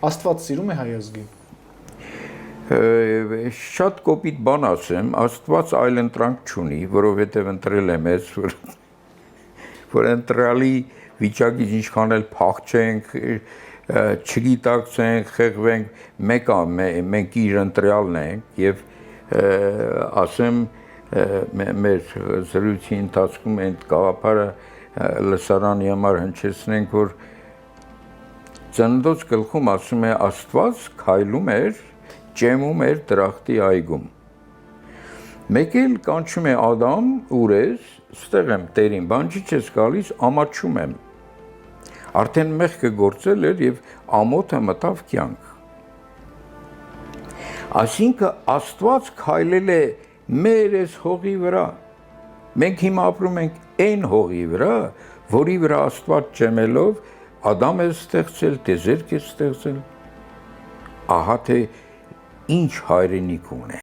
Աստված սիրում է հայ ազգին։ Շատ կոպիտ բան ասեմ, Աստված այլընտրանք չունի, որովհետև ընտրել է մեզ, որ ընտրալի վիճակից ինչքան էլ փախչենք, չգիտակցենք, խեղվենք, մեկ է, մենք իր ընտրյալն ենք եւ ասեմ մեր զրույցի ընթացքում այդ գաղափարը լսարանի համար հնչեցնենք, որ ծննդոց գլխում ասում է Աստված քայլում էր, ճեմում էր դրախտի այգում։ Մեկ էլ կանչում է Ադամ, ուր ես, ստեղ եմ Տերին, բան չի չես գալիս, ամաչում եմ։ Արդեն մեղքը գործել էր եւ ամոթը մտավ կյանք։ Այսինքն Աստված քայլել է մեր այս հողի վրա։ Մենք հիմա ապրում ենք այն հողի վրա, որի վրա Աստված ճեմելով Ադամ է ստեղծել, տիեզերք է ստեղծել։ Ահա թե ինչ հայրենիք ունե։